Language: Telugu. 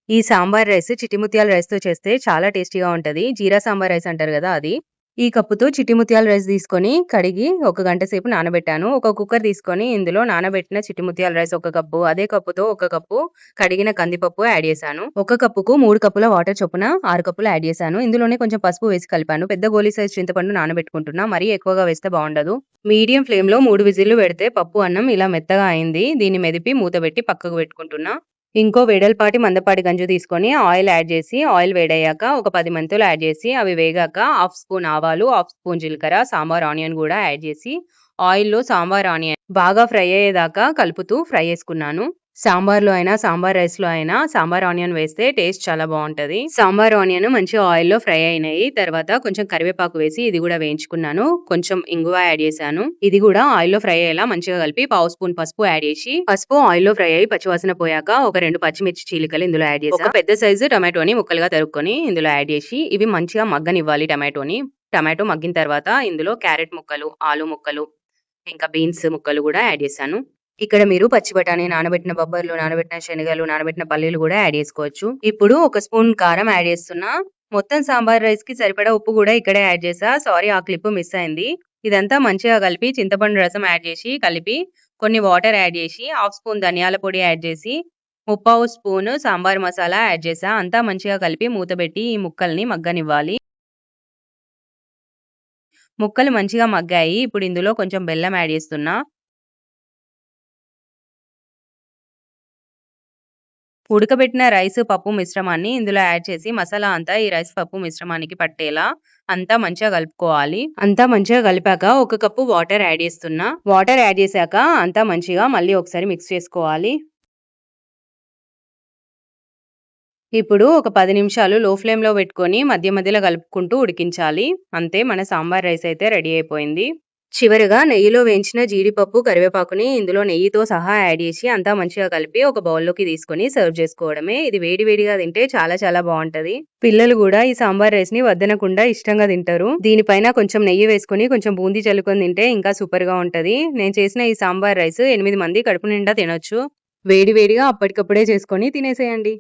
ఈ సాంబార్ రైస్ చిట్టి ముత్యాల రైస్‌తో చేస్తే చాలా టేస్టీగా ఉంటది. జీరా సాంబార్ రైస్ అంటారు గదా! అది. ఈ కప్పుతో చిట్టి ముత్యాల రైస్ తీసుకొని కడిగి ఒక గంట సేపు నానబెట్టాను. ఒక కుక్కర్ తీసుకొని ఇందులో నానబెట్టిన చిట్టి ముత్యాల రైస్ ఒక కప్పు, అదే కప్పుతో ఒక కప్పు కడిగిన కందిపప్పు యాడ్ చేశాను. ఒక కప్పుకు 3 కప్పుల వాటర్ చొప్పున 6 కప్పులు యాడ్ చేశాను. ఇందులోనే కొంచెం పసుపు వేసి కలిపాను. పెద్ద గోలీ సైజ్ చింతపండు నానబెట్టుకుంటున్నా. మరీ ఎక్కువగా వేస్తే బావుండదు. మీడియం ఫ్లేమ్‌లో 3 విజిల్లు పెడితే పప్పు అన్నం ఇలా మెత్తగా అయింది. దీన్ని మెదిపి మూత పెట్టి పక్కకు పెట్టుకుంటున్నా. ఇంకో వెడల్పాటి మందపాటి గంజు తీసుకొని ఆయిల్ యాడ్ చేసి, ఆయిల్ వేడయ్యాక ఒక 10 మెంతులు యాడ్ చేసి, అవి వేగాక హాఫ్ స్పూన్ ఆవాలు, హాఫ్ స్పూన్ జీలకర్ర, సాంబార్ ఆనియన్ గూడా యాడ్ చేసి, ఆయిల్‌లో సాంబార్ ఆనియన్ బాగా ఫ్రై అయ్యేదాకా కలుపుతూ ఫ్రై చేసుకున్నాను. సాంబార్‌లో అయినా, సాంబార్ రైస్‌లో అయినా సాంబార్ ఆనియన్ వేస్తే టేస్ట్ చాలా బావుంటది. సాంబార్ ఆనియన్ మంచిగా ఆయిల్‌లో ఫ్రై అయినాయి. తర్వాత కొంచెం కరివేపాకు వేసి ఇది గూడా వేయించుకున్నాను. కొంచెం ఇంగువ యాడ్ చేశాను. ఇది గూడా ఆయిల్‌లో ఫ్రై అయ్యేలా మంచిగా కలిపి పావు స్పూన్ పసుపు యాడ్ చేసి, పసుపు ఆయిల్‌లో ఫ్రై అయ్యి పచ్చివాసన పోయాక ఒక 2 పచ్చిమిర్చి చీలికలు ఇందులో యాడ్ చేశా. ఒక పెద్ద సైజు టమాటోని ముక్కలుగా తరుక్కొని ఇందులో యాడ్ చేసి, ఇవి మంచిగా మగ్గనివ్వాలి టమాటోని. టమాటో మగ్గిన తర్వాత ఇందులో క్యారెట్ ముక్కలు, ఆలు ముక్కలు, ఇంకా బీన్స్ ముక్కలు గూడా యాడ్ చేశాను. ఇక్కడ మీరు పచ్చి బఠానీ, నానబెట్టిన బొబ్బర్లు, నానబెట్టిన శనగలు, నానబెట్టిన పల్లీలు గూడా యాడ్ చేసుకోవచ్చు. ఇప్పుడు ఒక స్పూన్ కారం యాడ్ చేస్తున్నా. మొత్తం సాంబార్ రైస్‌కి సరిపడా ఉప్పు గూడా ఇక్కడే యాడ్ చేశా. సారీ ఆ క్లిప్ మిస్ అయింది. ఇదంతా మంచిగా కలిపి చింతపండు రసం యాడ్ చేసి కలిపి కొన్ని వాటర్ యాడ్ చేసి, హాఫ్ స్పూన్ ధనియాల పొడి యాడ్ చేసి, ముప్పావు స్పూను సాంబార్ మసాలా యాడ్ చేశా. అంతా మంచిగా కలిపి మూత పెట్టి ఈ ముక్కల్ని మగ్గనివ్వాలి. ముక్కలు మంచిగా మగ్గాయి. ఇప్పుడు ఇందులో కొంచెం బెల్లం యాడ్ చేస్తున్నా. ఉడకబెట్టిన రైస్, పప్పు మిశ్రమాన్ని ఇందులో యాడ్ చేసి మసాలా అంతా ఈ రైస్, పప్పు మిశ్రమానికి పట్టేలా అంతా మంచిగా కలుపుకోవాలి. అంతా మంచిగా కలిపాక ఒక కప్పు వాటర్ యాడ్ చేస్తున్నా. వాటర్ యాడ్ చేశాక అంతా మంచిగా మళ్ళీ ఒకసారి మిక్స్ చేసుకోవాలి. ఇప్పుడు ఒక 10 నిమిషాలు లో ఫ్లేమ్‌లో పెట్టుకొని మధ్య మధ్యలో కలుపుకుంటూ ఉడికించాలి. అంతే మన సాంబార్ రైస్ అయితే రెడీ అయిపోయింది. చివరగా నెయ్యిలో వేయించిన జీడిపప్పు, కరివేపాకుని ఇందులో నెయ్యితో సహా యాడ్ చేసి అంతా మంచిగా కలిపి ఒక బౌల్‌లోకి తీసుకొని సర్వ్ చేసుకోవడమే. ఇది వేడి వేడిగా తింటే చాలా చాలా బావుంటది. పిల్లలు గూడా ఈ సాంబార్ రైస్‌ని వద్దనకుండా ఇష్టంగా తింటారు. దీనిపైన కొంచెం నెయ్యి వేసుకొని కొంచెం బూందీ చల్లుకొని తింటే ఇంకా సూపర్‌గా ఉంటది. నేను చేసిన ఈ సాంబార్ రైస్ 8 మంది కడుపు నిండా తినొచ్చు. వేడి వేడిగా అప్పటికప్పుడే చేసుకొని తినేసేయండి.